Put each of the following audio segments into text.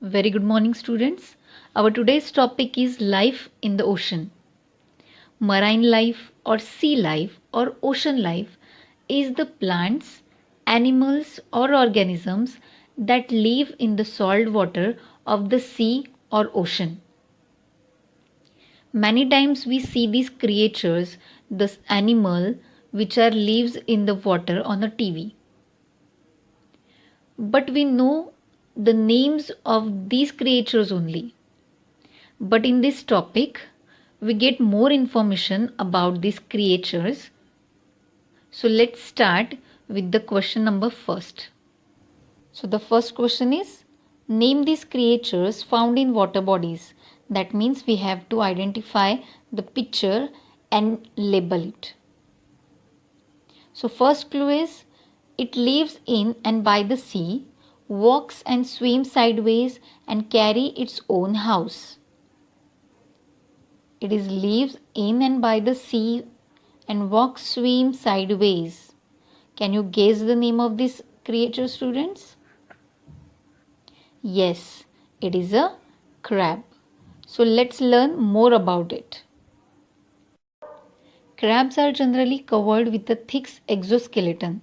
Very good morning, students. Our today's topic is life in the ocean. Marine life or sea life or ocean life is the plants, animals, or organisms that live in the salt water of the sea or ocean. Many times we see these creatures, this animal which are lives in the water on a TV. But we know the names of these creatures only. But in this topic, we get more information about these creatures. So let's start with the question number first. So the first question is, name these creatures found in water bodies. That means we have to identify the picture and label it. So first clue is, it lives in and by the sea, walks and swims sideways and carry its own house. It is lives in and by the sea and walks, swim sideways. Can you guess the name of this creature, students? Yes, it is a crab. So let's learn more about it. Crabs are generally covered with a thick exoskeleton.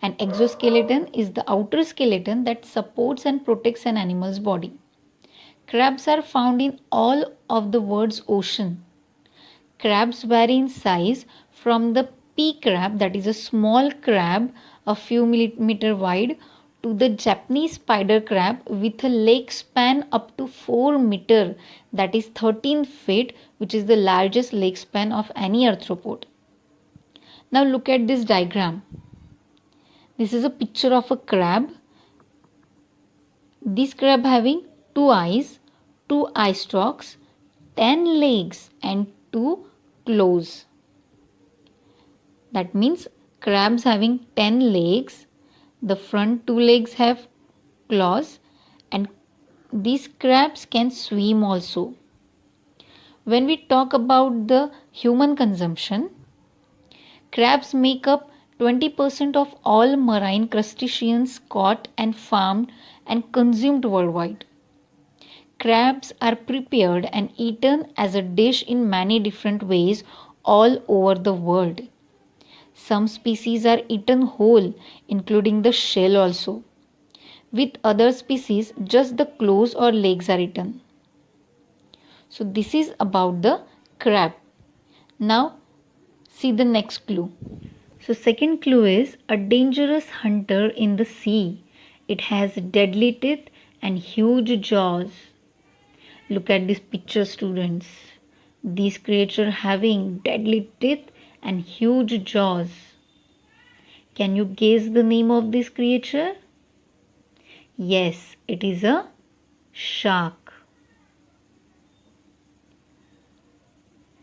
An exoskeleton is the outer skeleton that supports and protects an animal's body. Crabs are found in all of the world's ocean. Crabs vary in size from the pea crab, that is a small crab a few millimeter wide, to the Japanese spider crab with a leg span up to 4 meter, that is 13 feet, which is the largest leg span of any arthropod. Now look at this diagram. This is a picture of a crab. This crab having 2 eyes, 2 eye stalks, 10 legs and 2 claws. That means crabs having 10 legs, the front 2 legs have claws, and these crabs can swim also. When we talk about the human consumption, crabs make up 20% of all marine crustaceans caught and farmed and consumed worldwide. Crabs are prepared and eaten as a dish in many different ways all over the world. Some species are eaten whole, including the shell also. With other species, just the claws or legs are eaten. So this is about the crab. Now see the next clue. So second clue is a dangerous hunter in the sea. It has deadly teeth and huge jaws. Look at this picture, students. These creatures having deadly teeth and huge jaws. Can you guess the name of this creature? Yes, it is a shark.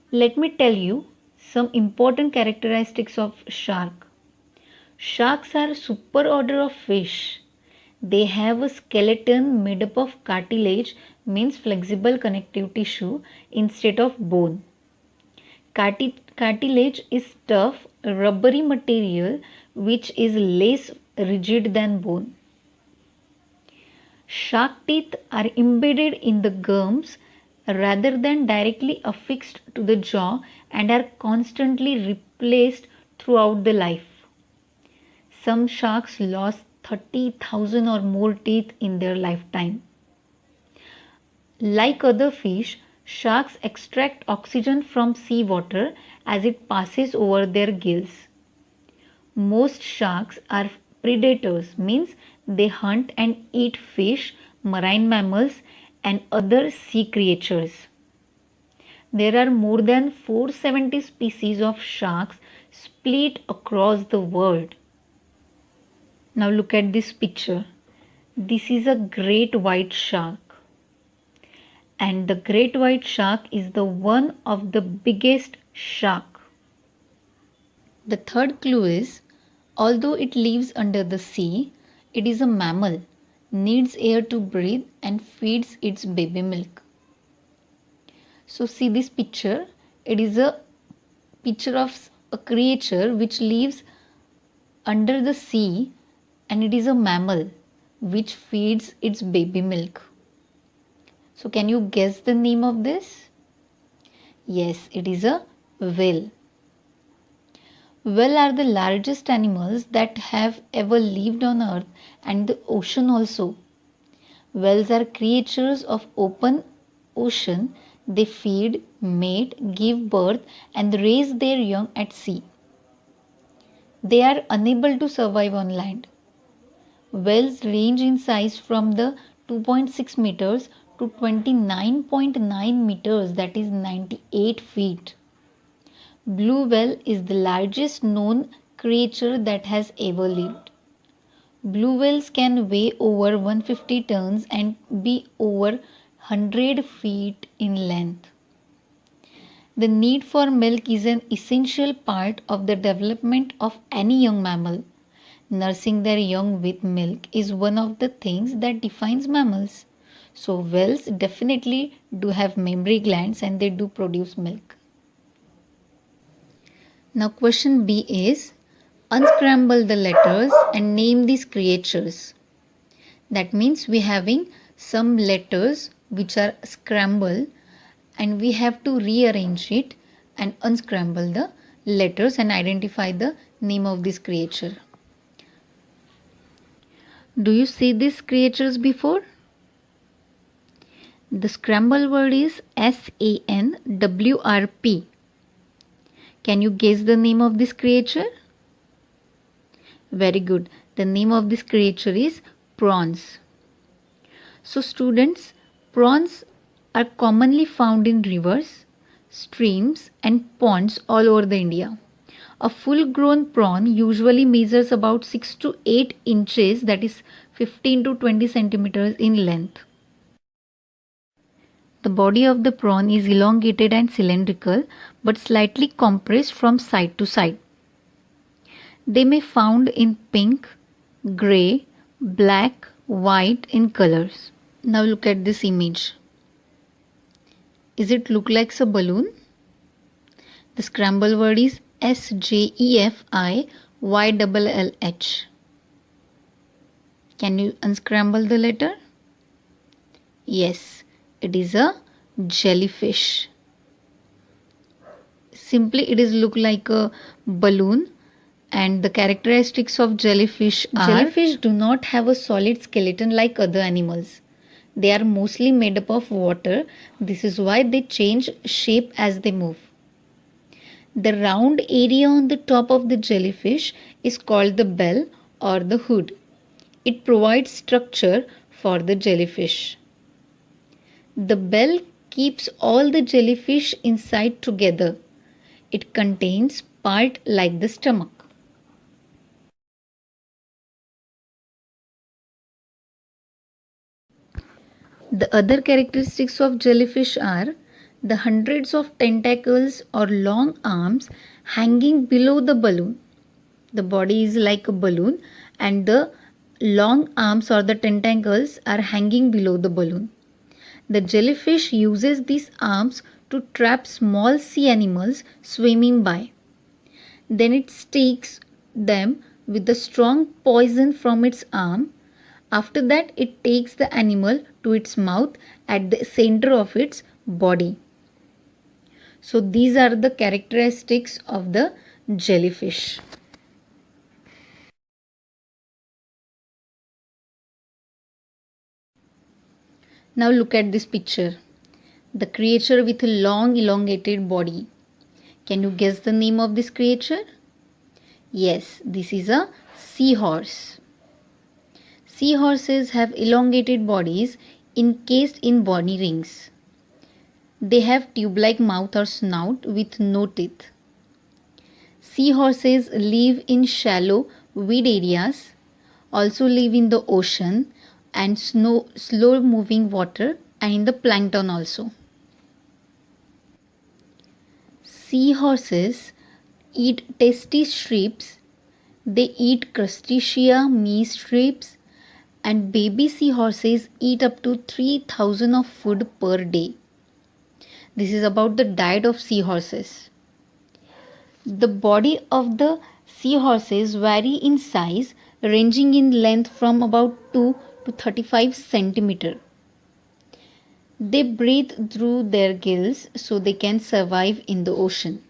Let me tell you some important characteristics of shark. Sharks are superorder of fish. They have a skeleton made up of cartilage, means flexible connective tissue, instead of bone. Cartilage is tough, rubbery material which is less rigid than bone. Shark teeth are embedded in the gums rather than directly affixed to the jaw and are constantly replaced throughout the life. Some sharks lost 30,000 or more teeth in their lifetime. Like other fish, sharks extract oxygen from seawater as it passes over their gills. Most sharks are predators, means they hunt and eat fish, marine mammals and other sea creatures. There are more than 470 species of sharks split across the world. Now look at this picture. This is a great white shark. And the great white shark is the one of the biggest shark. The third clue is, although it lives under the sea, it is a mammal, needs air to breathe and feeds its baby milk. So see this picture. It is a picture of a creature which lives under the sea, and it is a mammal which feeds its baby milk. So can you guess the name of this? Yes, it is a whale. Whales are the largest animals that have ever lived on earth and the ocean also. Whales are creatures of open ocean. They feed, mate, give birth and raise their young at sea. They are unable to survive on land. Whales range in size from the 2.6 meters to 29.9 meters, that is 98 feet. Blue whale is the largest known creature that has ever lived. Blue whales can weigh over 150 tons and be over 100 feet in length. The need for milk is an essential part of the development of any young mammal. Nursing their young with milk is one of the things that defines mammals. So whales definitely do have mammary glands and they do produce milk. Now question B is, unscramble the letters and name these creatures. That means we having some letters which are scrambled and we have to rearrange it and unscramble the letters and identify the name of this creature. Do you see these creatures before? The scramble word is SANWRP. Can you guess the name of this creature? Very good. The name of this creature is prawns. So students, prawns are commonly found in rivers, streams and ponds all over the India. A full grown prawn usually measures about 6 to 8 inches, that is 15 to 20 centimeters in length. The body of the prawn is elongated and cylindrical but slightly compressed from side to side. They may be found in pink, grey, black, white in colors. Now look at this image. Is it look like a balloon? The scramble word is SJEFIYLLH. Can you unscramble the letter? Yes, it is a jellyfish. Simply it is look like a balloon, and the characteristics of jellyfish are, jellyfish do not have a solid skeleton like other animals. They are mostly made up of water. This is why they change shape as they move. The round area on the top of the jellyfish is called the bell or the hood. It provides structure for the jellyfish. The bell keeps all the jellyfish inside together. It contains part like the stomach. The other characteristics of jellyfish are the hundreds of tentacles or long arms hanging below the balloon. The body is like a balloon and the long arms or the tentacles are hanging below the balloon. The jellyfish uses these arms to trap small sea animals swimming by. Then it sticks them with a strong poison from its arm. After that, it takes the animal to its mouth at the center of its body. So these are the characteristics of the jellyfish. Now look at this picture. The creature with a long elongated body. Can you guess the name of this creature? Yes, this is a seahorse. Seahorses have elongated bodies encased in bony rings. They have tube-like mouth or snout with no teeth. Seahorses live in shallow weed areas, also live in the ocean and slow-moving water and in the plankton also. Seahorses eat tasty shrimps. They eat crustacea, meat shrimps, and baby seahorses eat up to 3,000 of food per day. This is about the diet of seahorses. The body of the seahorses vary in size, ranging in length from about 2 to 35 centimeter. They breathe through their gills so they can survive in the ocean.